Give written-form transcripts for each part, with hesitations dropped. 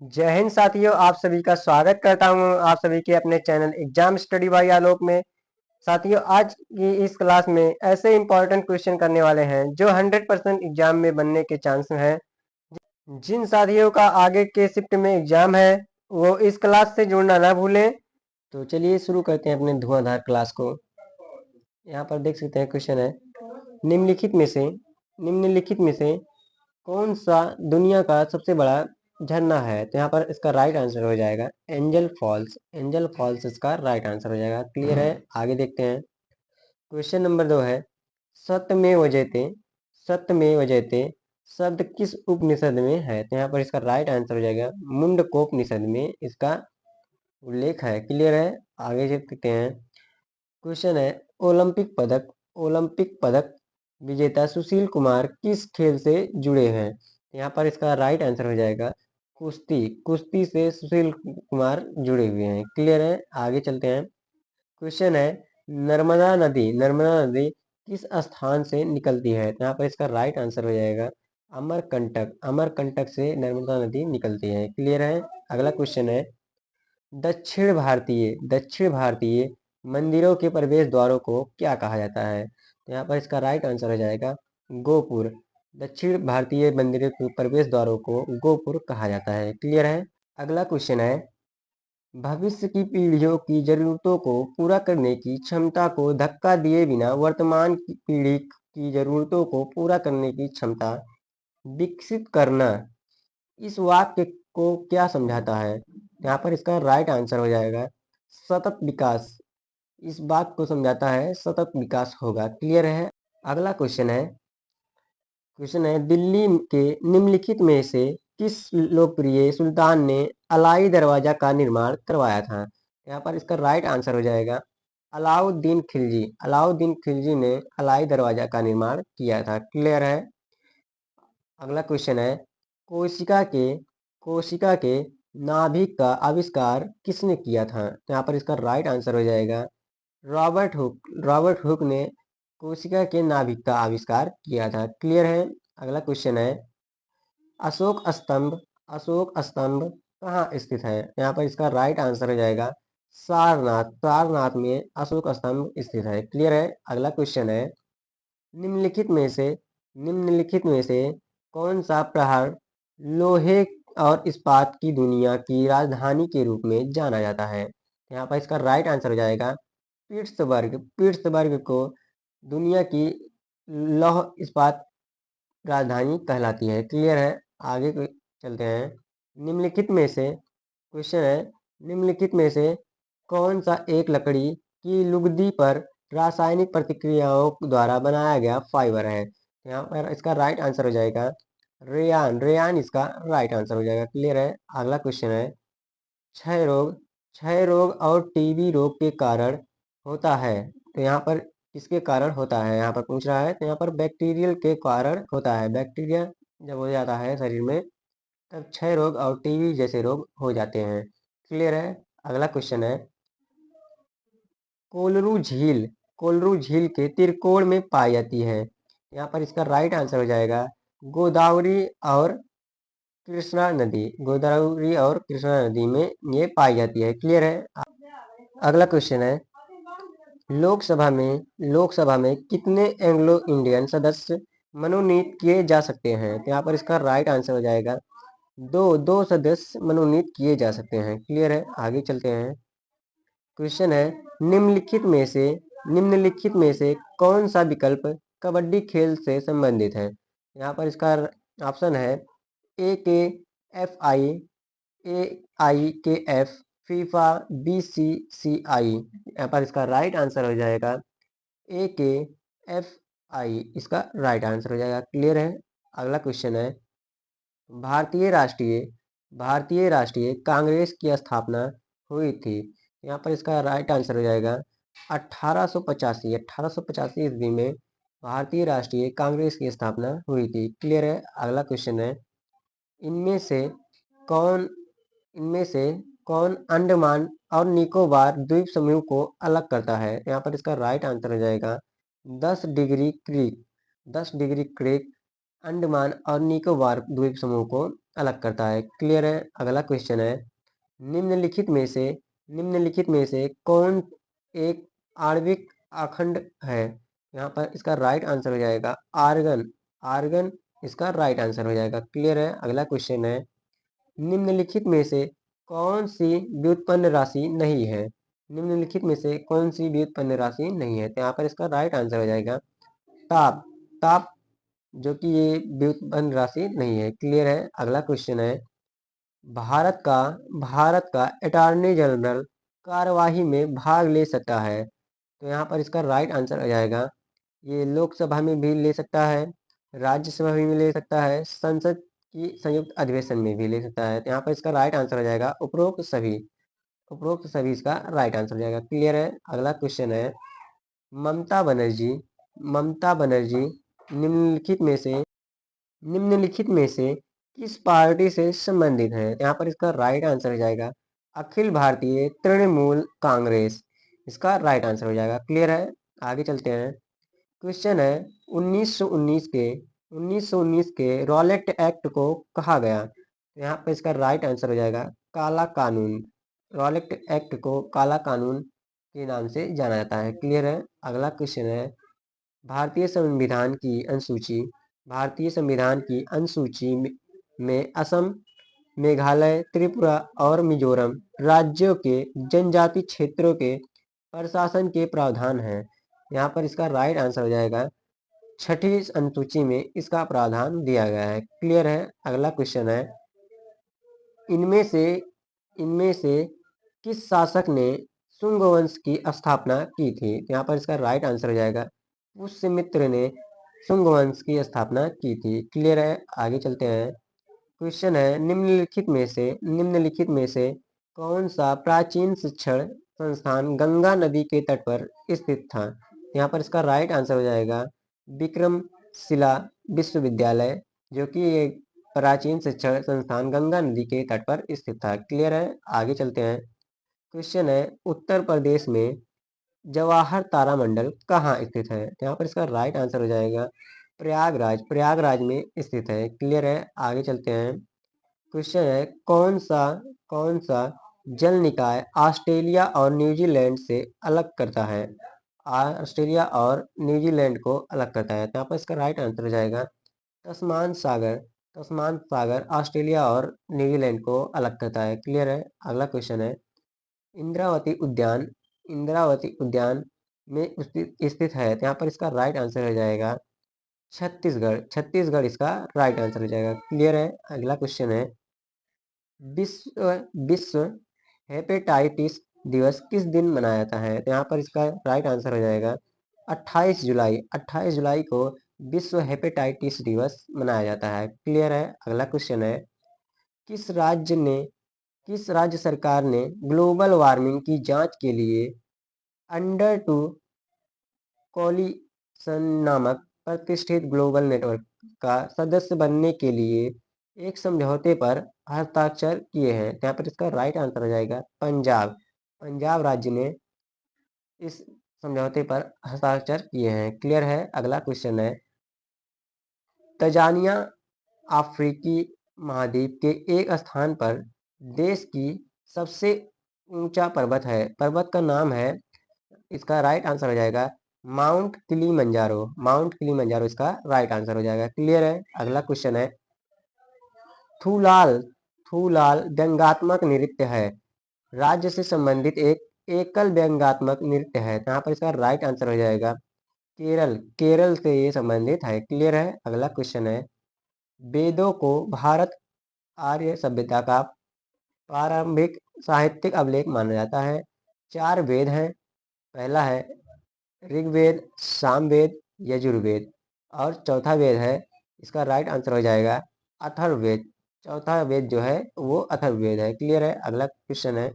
जय हिंद साथियों, आप सभी का स्वागत करता हूं आप सभी के अपने चैनल एग्जाम स्टडी बाय आलोक में। साथियों, आज की इस क्लास में ऐसे इंपॉर्टेंट क्वेश्चन करने वाले हैं जो 100% एग्जाम में बनने के चांस हैं। जिन साथियों का आगे के शिफ्ट में एग्जाम है वो इस क्लास से जुड़ना ना भूलें। तो चलिए शुरू करते हैं अपने धुआंधार क्लास को। यहाँ पर देख सकते हैं क्वेश्चन है, निम्नलिखित में से कौन सा दुनिया का सबसे बड़ा झरना है। तो यहाँ पर इसका राइट आंसर हो जाएगा एंजल फॉल्स इसका राइट आंसर हो जाएगा। क्लियर है, आगे देखते हैं। क्वेश्चन नंबर 2 है, सत्यमेव जयते शब्द किस उपनिषद में है। तो यहाँ पर इसका राइट आंसर हो जाएगा मुंडकोपनिषद में इसका उल्लेख है। क्लियर है, आगे देखते हैं। क्वेश्चन है, ओलंपिक पदक विजेता सुशील कुमार किस खेल से जुड़े हैं। यहाँ पर इसका राइट आंसर हो जाएगा कुश्ती से सुशील कुमार जुड़े हुए हैं। क्लियर है, आगे चलते हैं। क्वेश्चन है, नर्मदा नदी किस स्थान से निकलती है। तो यहाँ पर इसका राइट आंसर हो जाएगा अमरकंटक से नर्मदा नदी निकलती है। क्लियर है, अगला क्वेश्चन है, दक्षिण भारतीय मंदिरों के प्रवेश द्वारों को क्या कहा जाता है। तो यहाँ पर इसका राइट आंसर हो जाएगा गोपुर। दक्षिण भारतीय मंदिरों के प्रवेश द्वारों को गोपुर कहा जाता है। क्लियर है, अगला क्वेश्चन है, भविष्य की पीढ़ियों की जरूरतों को पूरा करने की क्षमता को धक्का दिए बिना वर्तमान की पीढ़ी की जरूरतों को पूरा करने की क्षमता विकसित करना, इस वाक्य को क्या समझाता है। यहाँ पर इसका राइट आंसर हो जाएगा सतत विकास। इस बात को समझाता है सतत विकास होगा। क्लियर है, अगला क्वेश्चन है, दिल्ली के निम्नलिखित में से किस लोकप्रिय सुल्तान ने अलाई दरवाजा का निर्माण करवाया था। यहाँ पर इसका राइट आंसर हो जाएगा अलाउद्दीन खिलजी ने अलाई दरवाजा का निर्माण किया था। क्लियर है, अगला क्वेश्चन है, कोशिका के नाभिक का आविष्कार किसने किया था। तो यहाँ पर इसका राइट आंसर हो जाएगा रॉबर्ट हुक ने कोशिका के नाभिक का आविष्कार किया था। क्लियर है, अगला क्वेश्चन है, अशोक स्तंभ कहाँ स्थित है। यहाँ पर इसका राइट आंसर हो जाएगा सारनाथ में अशोक स्तंभ स्थित है। क्लियर है, अगला क्वेश्चन है, निम्नलिखित में से कौन सा पहाड़ लोहे और इस्पात की दुनिया की राजधानी के रूप में जाना जाता है। यहाँ पर इसका राइट आंसर हो जाएगा पीट्सबर्ग को दुनिया की लौह इस्पात राजधानी कहलाती है। क्लियर है, आगे चलते हैं। निम्नलिखित में से कौन सा एक लकड़ी की लुगदी पर रासायनिक प्रतिक्रियाओं द्वारा बनाया गया फाइबर है। यहाँ पर इसका राइट आंसर हो जाएगा रेयान इसका राइट आंसर हो जाएगा। क्लियर है, अगला क्वेश्चन है, क्षय रोग और टीबी रोग के कारण होता है। तो यहाँ पर किसके कारण होता है यहाँ पर पूछ रहा है। तो यहाँ पर बैक्टीरियल के कारण होता है। बैक्टीरिया जब हो जाता है शरीर में तब क्षय रोग और टीबी जैसे रोग हो जाते हैं। क्लियर है, अगला क्वेश्चन है, कोलरू झील के त्रिकोण में पाई जाती है। यहाँ पर इसका राइट आंसर हो जाएगा गोदावरी और कृष्णा नदी में ये पाई जाती है। क्लियर है, अगला क्वेश्चन है, लोकसभा में कितने एंग्लो इंडियन सदस्य मनोनीत किए जा सकते हैं। तो यहाँ पर इसका राइट आंसर हो जाएगा दो सदस्य मनोनीत किए जा सकते हैं। क्लियर है, आगे चलते हैं। क्वेश्चन है, निम्नलिखित में से कौन सा विकल्प कबड्डी खेल से संबंधित है। यहाँ पर इसका ऑप्शन है AKFI, AIKF, फीफा, BCCI। यहाँ पर इसका राइट आंसर हो जाएगा AKFI इसका राइट आंसर हो जाएगा। क्लियर है, अगला क्वेश्चन है, भारतीय राष्ट्रीय कांग्रेस की स्थापना हुई थी। यहाँ पर इसका राइट आंसर हो जाएगा 1885 ईस्वी में भारतीय राष्ट्रीय कांग्रेस की स्थापना हुई थी। क्लियर है, अगला क्वेश्चन है, इनमें से कौन अंडमान और निकोबार द्वीप समूह को अलग करता है। यहाँ पर इसका राइट आंसर हो जाएगा 10 डिग्री क्रीक अंडमान और निकोबार द्वीप समूह को अलग करता है। क्लियर है। अगला क्वेश्चन है, निम्नलिखित में से कौन एक आणविक अखंड है? यहाँ पर इसका राइट आंसर हो जाएगा आर्गन। आर्गन इसका राइट आंसर हो जाएगा। क्लियर है। अगला क्वेश्चन है, निम्नलिखित में से कौन सी व्युत्पन्न राशि नहीं है? निम्नलिखित में से कौन सी व्युत्पन्न राशि नहीं है? तो यहाँ पर इसका राइट आंसर हो जाएगा ताप। ताप जो कि ये व्युत्पन्न राशि नहीं है। क्लियर है। अगला क्वेश्चन है, भारत का अटॉर्नी जनरल कार्यवाही में भाग ले सकता है? तो यहाँ पर इसका राइट आंसर हो जाएगा, ये लोकसभा में भी ले सकता है, राज्यसभा में भी ले सकता है, संसद की संयुक्त अधिवेशन में भी ले सकता है। तो यहाँ पर इसका राइट आंसर हो जाएगा उपरोक्त सभी इसका राइट आंसर हो जाएगा। क्लियर है। अगला क्वेश्चन है, ममता बनर्जी निम्नलिखित में से किस पार्टी से संबंधित है? यहाँ पर इसका राइट आंसर हो जाएगा अखिल भारतीय तृणमूल कांग्रेस। इसका राइट आंसर हो जाएगा। क्लियर है। आगे चलते हैं। क्वेश्चन है, 1919 के रॉलेट एक्ट को कहा गया? तो यहाँ पर इसका राइट आंसर हो जाएगा काला कानून। रॉलेट एक्ट को काला कानून के नाम से जाना जाता है। क्लियर है। अगला क्वेश्चन है, भारतीय संविधान की अनुसूची में असम, मेघालय, त्रिपुरा और मिजोरम राज्यों के जनजाति क्षेत्रों के प्रशासन के प्रावधान हैं। यहाँ पर इसका राइट आंसर हो जाएगा छठी अनुसूची में इसका प्रावधान दिया गया है। क्लियर है। अगला क्वेश्चन है, इनमें से किस शासक ने शुंग वंश की स्थापना की थी? यहाँ पर इसका राइट आंसर हो जाएगा पुष्यमित्र ने शुंग वंश की स्थापना की थी। क्लियर है। आगे चलते हैं। क्वेश्चन है, निम्नलिखित में से कौन सा प्राचीन शिक्षण संस्थान गंगा नदी के तट पर स्थित था? यहाँ पर इसका राइट आंसर हो जाएगा विक्रमशिला विश्वविद्यालय, जो कि एक प्राचीन शिक्षण संस्थान गंगा नदी के तट पर स्थित था। क्लियर है। आगे चलते हैं। क्वेश्चन है, उत्तर प्रदेश में जवाहर तारामंडल कहाँ स्थित है? तो यहाँ पर इसका राइट आंसर हो जाएगा प्रयागराज में स्थित है। क्लियर है। आगे चलते हैं। क्वेश्चन है, कौन सा जल निकाय ऑस्ट्रेलिया और न्यूजीलैंड से अलग करता है? ऑस्ट्रेलिया और न्यूजीलैंड को अलग करता है। तो यहाँ पर इसका राइट आंसर हो जाएगा तस्मान सागर ऑस्ट्रेलिया और न्यूजीलैंड को अलग करता है। क्लियर है। अगला क्वेश्चन है, इंद्रावती उद्यान में स्थित है। तो यहाँ पर इसका राइट आंसर हो जाएगा छत्तीसगढ़ इसका राइट आंसर हो जाएगा। क्लियर है। अगला क्वेश्चन है, विश्व हेपेटाइटिस दिवस किस दिन मनाया जाता है? तो यहाँ पर इसका राइट आंसर हो जाएगा 28 जुलाई को विश्व हेपेटाइटिस दिवस मनाया जाता है। क्लियर है। अगला क्वेश्चन है, किस राज्य सरकार ने ग्लोबल वार्मिंग की जांच के लिए अंडर टू कोलिशन नामक प्रतिष्ठित ग्लोबल नेटवर्क का सदस्य बनने के लिए एक समझौते पर हस्ताक्षर किए हैं? यहाँ पर इसका राइट आंसर हो जाएगा पंजाब राज्य ने इस समझौते पर हस्ताक्षर किए हैं। क्लियर है। अगला क्वेश्चन है, तंजानिया अफ्रीकी महाद्वीप के एक स्थान पर देश की सबसे ऊंचा पर्वत का नाम है, इसका राइट आंसर हो जाएगा माउंट किलिमंजारो इसका राइट आंसर हो जाएगा। क्लियर है। अगला क्वेश्चन है, थूलाल व्यंग्यात्मक नृत्य है, राज्य से संबंधित एक एकल व्यंग्यात्मक नृत्य है। यहाँ पर इसका राइट आंसर हो जाएगा केरल से ये संबंधित है। क्लियर है। अगला क्वेश्चन है, वेदों को भारत आर्य सभ्यता का प्रारंभिक साहित्यिक अभिलेख माना जाता है। 4 वेद हैं। पहला है ऋग्वेद, सामवेद, यजुर्वेद और चौथा वेद है, इसका राइट आंसर हो जाएगा अथर्ववेद। चौथा वेद जो है वो अथर्ववेद है। क्लियर है। अगला क्वेश्चन है,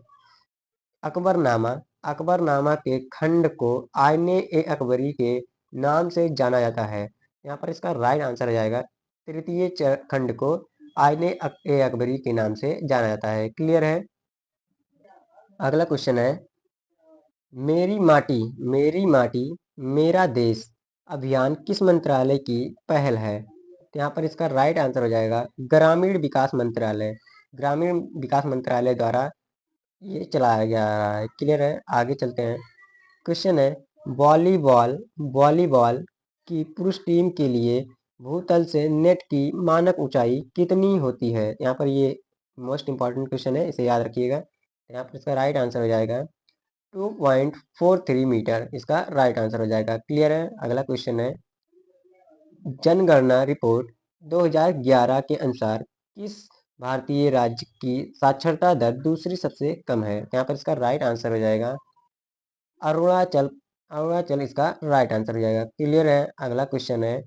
अकबरनामा के खंड को आईने ए अकबरी के नाम से जाना जाता है। यहाँ पर इसका राइट आंसर हो जाएगा तृतीय खंड को आईने ए अकबरी के नाम से जाना जाता है। क्लियर है। अगला क्वेश्चन है, मेरी माटी मेरा देश अभियान किस मंत्रालय की पहल है? तो यहाँ पर इसका राइट आंसर हो जाएगा ग्रामीण विकास मंत्रालय। ग्रामीण विकास मंत्रालय द्वारा ये चलाया जा रहा है। क्लियर है, आगे चलते हैं। क्वेश्चन है वॉलीबॉल वॉलीबॉल की पुरुष टीम के लिए भूतल से नेट की मानक ऊंचाई कितनी होती है? यहाँ पर ये मोस्ट इंपॉर्टेंट क्वेश्चन है, इसे याद रखिएगा। यहाँ पर इसका राइट आंसर हो जाएगा 2.43 मीटर, इसका राइट आंसर हो जाएगा। क्लियर है, अगला क्वेश्चन है जनगणना रिपोर्ट 2011 के अनुसार किस भारतीय राज्य की साक्षरता दर दूसरी सबसे कम है? यहाँ पर इसका राइट आंसर हो जाएगा अरुणाचल। अरुणाचल इसका राइट आंसर हो जाएगा। क्लियर है, अगला क्वेश्चन है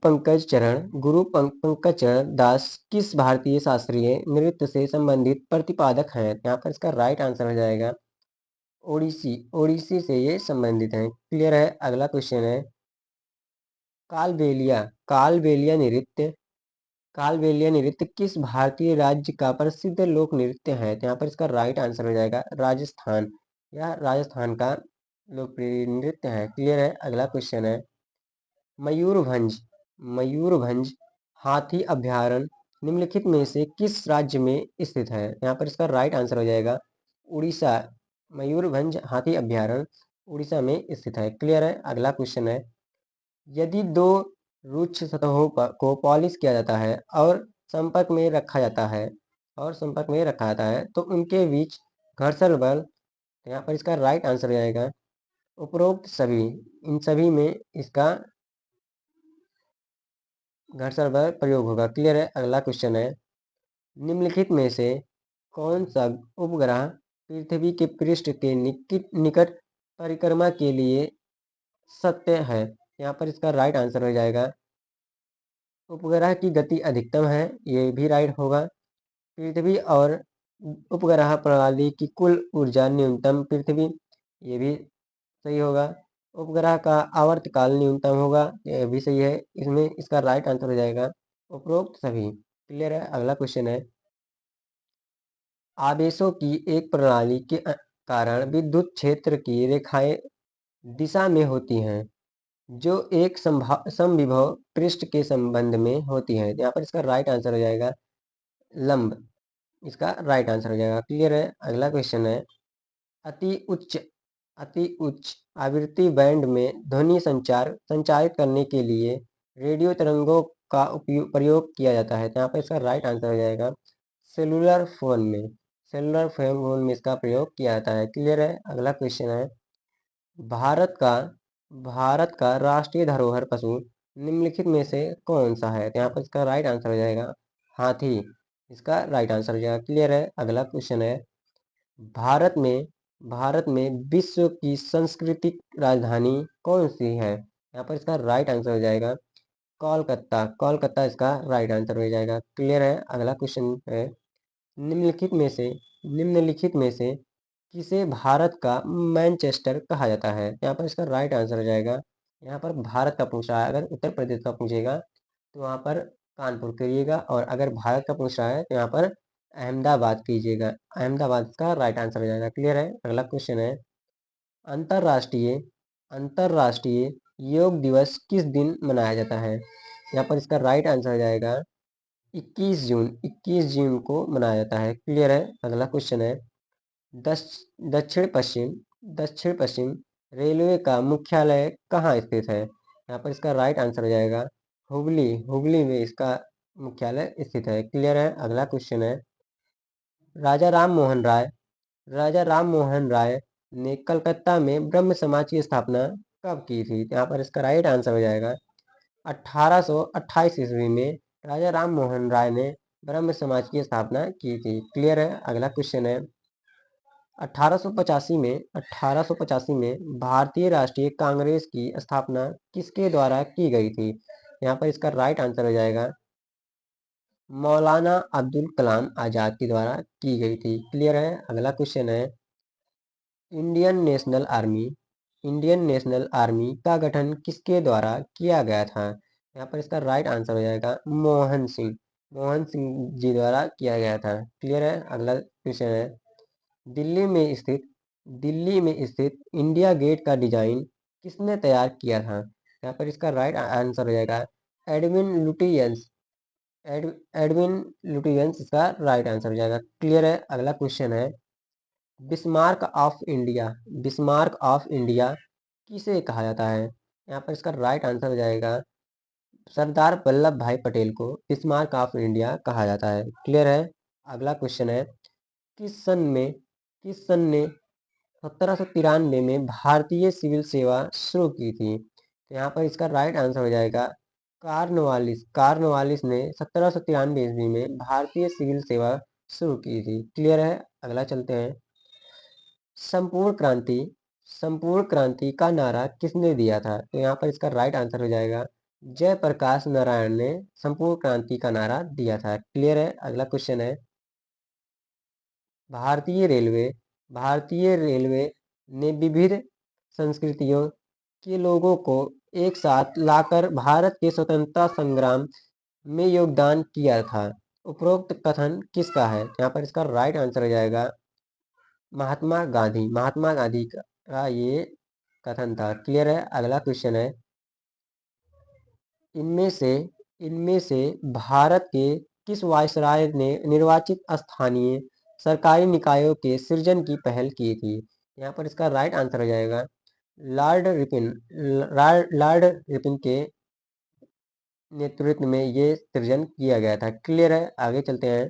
पंकज चरण दास किस भारतीय शास्त्रीय नृत्य से संबंधित प्रतिपादक हैं? यहाँ पर इसका राइट आंसर हो जाएगा ओडिसी। ओडिसी से ये संबंधित हैं। क्लियर है, अगला क्वेश्चन है कालबेलिया कालबेलिया नृत्य किस भारतीय राज्य का प्रसिद्ध लोक नृत्य है? तो यहाँ पर इसका राइट आंसर हो जाएगा राजस्थान। यह राजस्थान का लोकप्रिय नृत्य है। क्लियर है, अगला क्वेश्चन है मयूरभंज मयूरभंज हाथी अभ्यारण्य निम्नलिखित में से किस राज्य में स्थित है? यहाँ पर इसका राइट आंसर हो जाएगा उड़ीसा। मयूरभंज हाथी अभ्यारण्य उड़ीसा में स्थित है। क्लियर है, अगला क्वेश्चन है यदि दो रुक्ष सतहों को पॉलिश किया जाता है और संपर्क में रखा जाता है तो उनके बीच घर्षण बल, यहाँ पर इसका राइट आंसर हो जाएगा उपरोक्त सभी। इन सभी में इसका घर्षण बल प्रयोग होगा। क्लियर है, अगला क्वेश्चन है निम्नलिखित में से कौन सा उपग्रह पृथ्वी के पृष्ठ के निकट परिक्रमा के लिए सत्य है? यहाँ पर इसका राइट आंसर हो जाएगा उपग्रह की गति अधिकतम है, ये भी राइट होगा। पृथ्वी और उपग्रह प्रणाली की कुल ऊर्जा न्यूनतम पृथ्वी, ये भी सही होगा। उपग्रह का आवर्तकाल न्यूनतम होगा, ये भी सही है। इसमें इसका राइट आंसर हो जाएगा उपरोक्त सभी। क्लियर है, अगला क्वेश्चन है आवेशों की एक प्रणाली के कारण विद्युत क्षेत्र की रेखाएं दिशा में होती हैं जो एक समविभव पृष्ठ के संबंध में होती है। यहाँ पर इसका राइट आंसर हो जाएगा लंब, इसका राइट आंसर हो जाएगा। क्लियर है, अगला क्वेश्चन है अति उच्च आवृत्ति बैंड में ध्वनि संचारित करने के लिए रेडियो तरंगों का प्रयोग किया जाता है। तो यहाँ पर इसका राइट आंसर हो जाएगा सेलुलर फोन में इसका प्रयोग किया जाता है। क्लियर है, अगला क्वेश्चन है भारत का राष्ट्रीय धरोहर पशु निम्नलिखित में से कौन सा है? तो यहाँ पर इसका राइट आंसर हो जाएगा हाथी, इसका राइट आंसर हो जाएगा। क्लियर है, अगला क्वेश्चन है भारत में विश्व की सांस्कृतिक राजधानी कौन सी है? यहाँ पर इसका राइट आंसर हो जाएगा कोलकाता इसका राइट आंसर हो जाएगा। क्लियर है, अगला क्वेश्चन है निम्नलिखित में से किसे भारत का मैनचेस्टर कहा जाता है? यहाँ पर इसका राइट आंसर हो जाएगा, यहाँ पर भारत का पूछ रहा है, अगर उत्तर प्रदेश का पूछेगा तो वहाँ पर कानपुर करिएगा, और अगर भारत का पूछ रहा है तो यहाँ पर अहमदाबाद कीजिएगा। अहमदाबाद का राइट आंसर हो जाएगा। क्लियर है, अगला क्वेश्चन है अंतरराष्ट्रीय अंतरराष्ट्रीय योग दिवस किस दिन मनाया जाता है? यहाँ पर इसका राइट आंसर हो जाएगा 21 जून को मनाया जाता है। क्लियर है, अगला क्वेश्चन है दक्षिण पश्चिम रेलवे का मुख्यालय कहाँ स्थित है? यहाँ पर इसका राइट आंसर हो जाएगा हुबली में इसका मुख्यालय स्थित है। क्लियर है, अगला क्वेश्चन है राजा राम मोहन राय ने कलकत्ता में ब्रह्म समाज की स्थापना कब की थी? यहाँ पर इसका राइट आंसर हो जाएगा 1828 ईस्वी में राजा राम मोहन राय ने ब्रह्म समाज की स्थापना की थी। क्लियर है, अगला क्वेश्चन है 1885 में भारतीय राष्ट्रीय कांग्रेस की स्थापना किसके द्वारा की गई थी? यहाँ पर इसका राइट आंसर हो जाएगा मौलाना अब्दुल कलाम आजाद के द्वारा की गई थी। क्लियर है, अगला क्वेश्चन है इंडियन नेशनल आर्मी का गठन किसके द्वारा किया गया था? यहाँ पर इसका राइट आंसर हो जाएगा मोहन सिंह जी द्वारा किया गया था। क्लियर है, अगला क्वेश्चन है दिल्ली में स्थित इंडिया गेट का डिजाइन किसने तैयार किया था? यहाँ पर इसका राइट आंसर हो जाएगा एडविन लुटियंस। एडविन लुटियंस इसका राइट आंसर हो जाएगा। क्लियर है। अगला क्वेश्चन है, Bismarck of India, Bismarck of India किसे कहा जाता है? यहाँ पर इसका राइट आंसर हो जाएगा सरदार वल्लभ भाई पटेल को बिस्मार्क ऑफ इंडिया कहा जाता है। क्लियर है। अगला क्वेश्चन है, किस सन ने 1793 में भारतीय सिविल सेवा शुरू की थी? तो यहाँ पर इसका राइट आंसर हो जाएगा कार्नवालिस। कार्नवालिस ने 1793 ईस्वी में भारतीय सिविल सेवा शुरू की थी। क्लियर है। अगला चलते हैं, संपूर्ण क्रांति, संपूर्ण क्रांति का नारा किसने दिया था? तो यहाँ पर इसका राइट आंसर हो जाएगा जयप्रकाश नारायण ने संपूर्ण क्रांति का नारा दिया था। क्लियर है। अगला क्वेश्चन है, भारतीय रेलवे, भारतीय रेलवे ने विविध संस्कृतियों के लोगों को एक साथ लाकर भारत के स्वतंत्रता संग्राम में योगदान किया था। उपरोक्त कथन किसका है? यहाँ पर इसका राइट आंसर हो जाएगा महात्मा गांधी। महात्मा गांधी का ये कथन था। क्लियर है। अगला क्वेश्चन है, इनमें से इनमें से भारत के किस वायसराय ने निर्वाचित स्थानीय सरकारी निकायों के सृजन की पहल की थी? यहाँ पर इसका राइट आंसर हो जाएगा लॉर्ड रिपन। लॉर्ड रिपन के नेतृत्व में ये सृजन किया गया था। क्लियर है। आगे चलते हैं।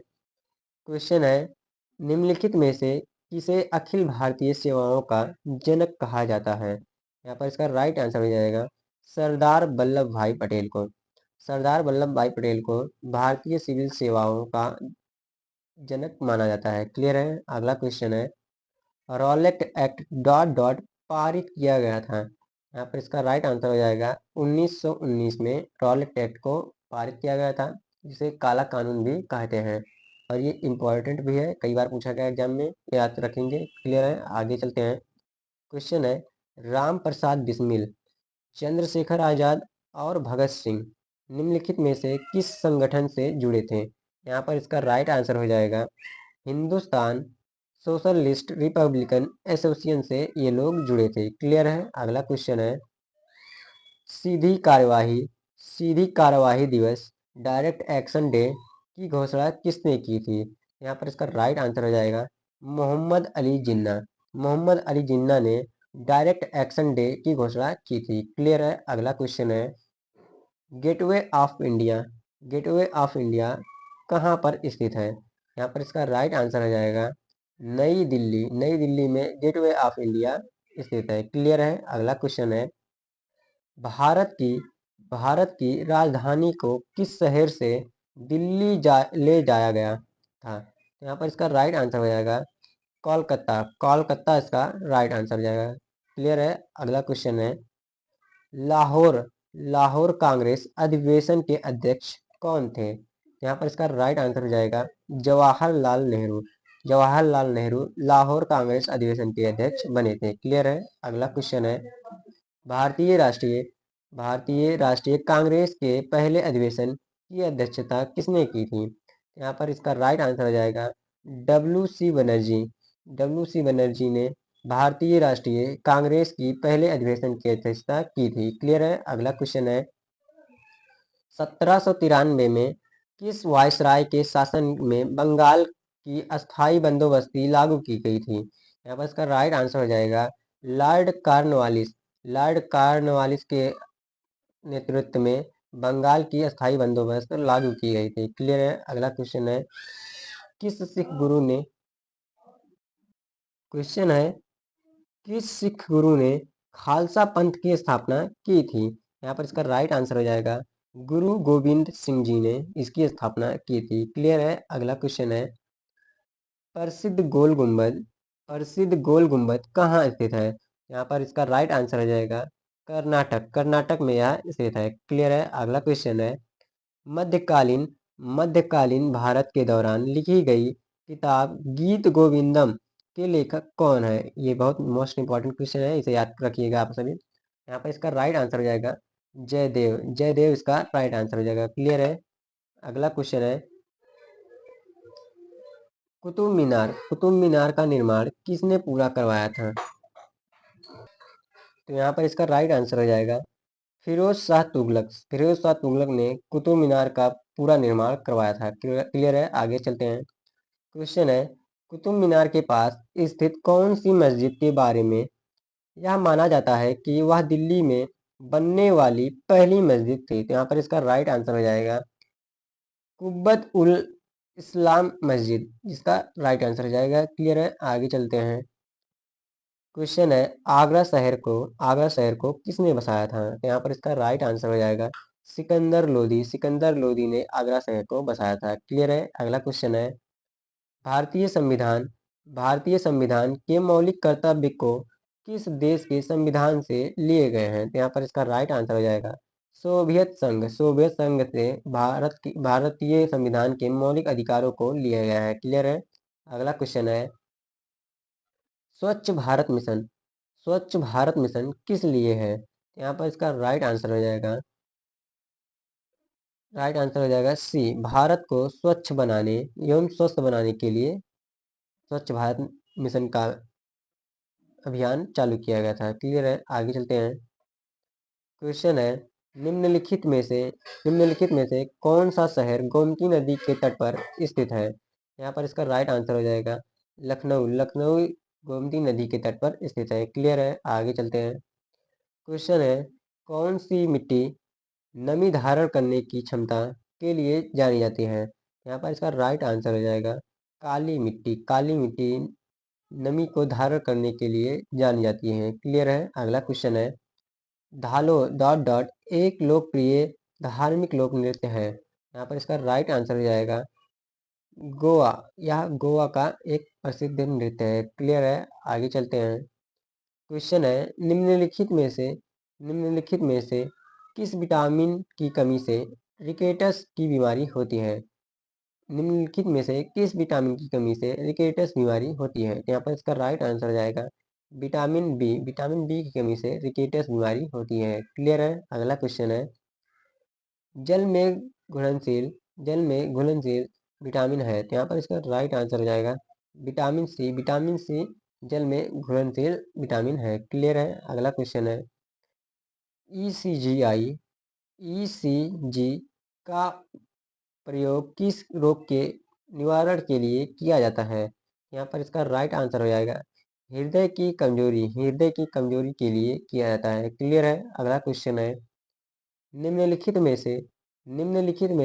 क्वेश्चन है, निम्नलिखित में से किसे अखिल भारतीय सेवाओं का जनक कहा जाता है? यहाँ पर इसका राइट आंसर हो जाएगा सरदार वल्लभ भाई पटेल को। सरदार वल्लभ भाई पटेल को भारतीय सिविल सेवाओं का जनक माना जाता है। क्लियर है। अगला क्वेश्चन है, रॉलेट एक्ट डॉट डॉट पारित किया गया था? यहाँ पर इसका राइट आंसर हो जाएगा 1919 में रॉलेट एक्ट को पारित किया गया था, जिसे काला कानून भी कहते हैं। और ये इम्पोर्टेंट भी है, कई बार पूछा गया एग्जाम में, याद रखेंगे। क्लियर है। आगे चलते हैं। क्वेश्चन है, राम प्रसाद बिस्मिल, चंद्रशेखर आजाद और भगत सिंह निम्नलिखित में से किस संगठन से जुड़े थे? यहाँ पर इसका राइट आंसर हो जाएगा हिंदुस्तान सोशलिस्ट रिपब्लिकन एसोसिएशन से ये लोग जुड़े थे। क्लियर है। अगला क्वेश्चन है, सीधी कार्यवाही, सीधी कार्यवाही दिवस डायरेक्ट एक्शन डे की घोषणा किसने की थी? यहाँ पर इसका राइट आंसर हो जाएगा मोहम्मद अली जिन्ना। मोहम्मद अली जिन्ना ने डायरेक्ट एक्शन डे की घोषणा की थी। क्लियर है। अगला क्वेश्चन है, gateway of India, gateway of India कहाँ पर स्थित है? यहाँ पर इसका राइट आंसर हो जाएगा नई दिल्ली। नई दिल्ली में गेटवे ऑफ इंडिया स्थित है। क्लियर है। अगला क्वेश्चन है, भारत की राजधानी को किस शहर से दिल्ली ले जाया गया था? यहाँ पर इसका राइट आंसर हो जाएगा कोलकाता। कोलकाता इसका राइट आंसर हो जाएगा। क्लियर है। अगला क्वेश्चन है, लाहौर, लाहौर कांग्रेस अधिवेशन के अध्यक्ष कौन थे? यहाँ पर इसका राइट आंसर हो जाएगा जवाहरलाल नेहरू। जवाहरलाल नेहरू लाहौर कांग्रेस अधिवेशन के अध्यक्ष बने थे। क्लियर है। अगला क्वेश्चन है, भारतीय राष्ट्रीय, भारतीय राष्ट्रीय कांग्रेस के पहले अधिवेशन की अध्यक्षता किसने की थी? यहाँ पर इसका राइट आंसर हो जाएगा डब्ल्यू.सी. बनर्जी। डब्ल्यू.सी. बनर्जी ने भारतीय राष्ट्रीय कांग्रेस की पहले अधिवेशन की अध्यक्षता की थी। क्लियर है। अगला क्वेश्चन है, 1793 में किस वायसराय के शासन में बंगाल की अस्थाई बंदोबस्ती लागू की गई थी? यहाँ पर इसका राइट आंसर हो जाएगा लॉर्ड कॉर्नवालिस। लॉर्ड कॉर्नवालिस के नेतृत्व में बंगाल की अस्थाई बंदोबस्त लागू की गई थी। क्लियर है। अगला क्वेश्चन है, किस सिख गुरु ने, क्वेश्चन है, किस सिख गुरु ने खालसा पंथ की स्थापना की थी? यहाँ पर इसका राइट आंसर हो जाएगा गुरु गोविंद सिंह जी ने इसकी स्थापना की थी। क्लियर है। अगला क्वेश्चन है, प्रसिद्ध गोल गुंबद, प्रसिद्ध गोल गुंबद कहाँ स्थित है? यहाँ पर इसका राइट आंसर हो जाएगा कर्नाटक। कर्नाटक में यह स्थित है। क्लियर है। अगला क्वेश्चन है, मध्यकालीन, मध्यकालीन भारत के दौरान लिखी गई किताब गीत गोविंदम के लेखक कौन है? ये बहुत मोस्ट इंपॉर्टेंट क्वेश्चन है, इसे याद रखिएगा आप सभी। यहाँ पर इसका राइट आंसर हो जाएगा जयदेव। जयदेव इसका राइट आंसर हो जाएगा। क्लियर है। अगला क्वेश्चन है, कुतुब मीनार, कुतुब मीनार का निर्माण किसने पूरा करवाया था? तो यहाँ पर इसका राइट आंसर हो जाएगा फिरोज शाह तुगलक। फिरोज शाह तुगलक ने कुतुब मीनार का पूरा निर्माण करवाया था। क्लियर है, आगे चलते हैं। क्वेश्चन है, कुतुब मीनार के पास स्थित कौन सी मस्जिद के बारे में यह माना जाता है कि वह दिल्ली में बनने वाली पहली मस्जिद थी? तो यहाँ पर इसका राइट आंसर हो जाएगा कुब्बत उल इस्लाम मस्जिद, जिसका राइट आंसर हो जाएगा। क्लियर है, आगे चलते हैं। क्वेश्चन है, आगरा शहर को किसने बसाया था? तो यहाँ पर इसका राइट आंसर हो जाएगा सिकंदर लोदी। सिकंदर लोदी ने आगरा शहर को बसाया था। क्लियर है, अगला क्वेश्चन है, भारतीय संविधान भारतीय संविधान के मौलिक कर्तव्य को किस देश के संविधान से लिए गए हैं? तो यहाँ पर इसका राइट आंसर हो जाएगा सोवियत संघ से भारतीय संविधान के मौलिक अधिकारों को लिया गया है। क्लियर है, अगला क्वेश्चन है, स्वच्छ भारत मिशन किस लिए है? तो यहाँ पर इसका राइट आंसर हो जाएगा सी, भारत को स्वच्छ बनाने एवं स्वस्थ बनाने के लिए स्वच्छ भारत मिशन का अभियान चालू किया गया था। क्लियर है, आगे चलते हैं। क्वेश्चन है, निम्नलिखित में से कौन सा शहर गोमती नदी के तट पर स्थित है? यहाँ पर इसका राइट आंसर हो जाएगा लखनऊ। लखनऊ गोमती नदी के तट पर स्थित है। क्लियर है, आगे चलते हैं। क्वेश्चन है, कौन सी मिट्टी नमी धारण करने की क्षमता के लिए जानी जाती है? यहाँ पर इसका राइट आंसर हो जाएगा काली मिट्टी। काली मिट्टी नमी को धारण करने के लिए जानी जाती है। क्लियर है, अगला क्वेश्चन है, धालो डॉट डॉट एक लोकप्रिय धार्मिक लोक नृत्य है। यहाँ पर इसका राइट आंसर हो जाएगा गोवा। यह गोवा का एक प्रसिद्ध नृत्य है। क्लियर है, आगे चलते हैं। क्वेश्चन है, निम्नलिखित में से किस विटामिन की कमी से रिकेटस की बीमारी होती है? निम्नलिखित में से किस विटामिन की कमी से रिकेटस बीमारी होती है? तो यहाँ पर इसका राइट आंसर हो जाएगा विटामिन बी। विटामिन बी की कमी से रिकेटस बीमारी होती है। क्लियर है, अगला क्वेश्चन है, जल में घुलनशील विटामिन है। तो यहाँ पर इसका राइट आंसर हो जाएगा विटामिन सी। विटामिन सी जल में घुलनशील विटामिन है। क्लियर है, अगला क्वेश्चन है, ईसीजी का प्रयोग किस रोग के निवारण के लिए किया जाता है? यहाँ पर इसका राइट आंसर हो जाएगा हृदय की कमजोरी के लिए किया जाता है। क्लियर है, अगला क्वेश्चन है, निम्नलिखित में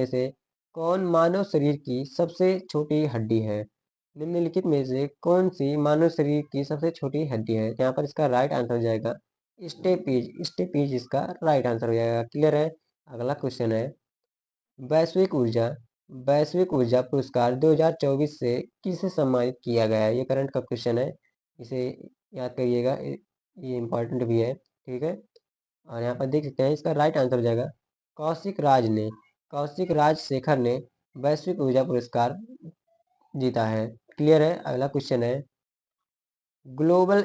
से कौन मानव शरीर की सबसे छोटी हड्डी है? निम्नलिखित में से कौन सी मानव शरीर की सबसे छोटी हड्डी है? यहाँ पर इसका राइट आंसर हो जाएगा स्टेपीज इसका राइट आंसर हो जाएगा। क्लियर है, अगला क्वेश्चन है, वैश्विक ऊर्जा पुरस्कार 2024 से किसे सम्मानित किया गया है? ये करंट का क्वेश्चन है, इसे याद करिएगा, ये इम्पोर्टेंट भी है। ठीक है, और यहाँ पर देख सकते हैं इसका राइट आंसर हो जाएगा कौशिक राज शेखर ने वैश्विक ऊर्जा पुरस्कार जीता है। क्लियर है, अगला क्वेश्चन है, global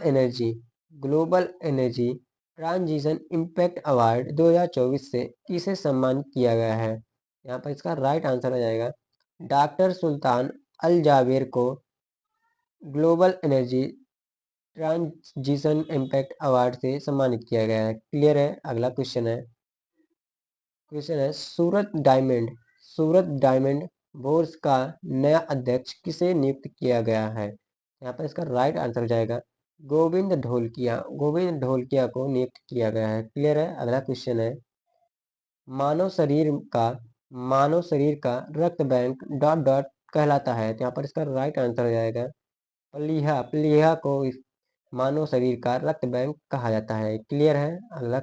energy transition impact award 2024 से किसे सम्मानित किया गया है? यहाँ पर इसका राइट आंसर हो जाएगा डॉक्टर सुल्तान अल जावेर को global energy transition impact award से सम्मानित किया गया है। क्लियर है, अगला क्वेश्चन है, सूरत डायमंड बोर्स का नया अध्यक्ष किसे नियुक्त किया गया है? यहाँ पर इसका राइट आंसर हो जाएगा गोविंद ढोलकिया को नियुक्त किया गया है। क्लियर है, अगला क्वेश्चन है, मानव शरीर का रक्त बैंक डॉट डॉट कहलाता है। तो यहाँ पर इसका राइट आंसर हो जाएगा प्लीहा को मानव शरीर का रक्त बैंक कहा जाता है। क्लियर है, अगला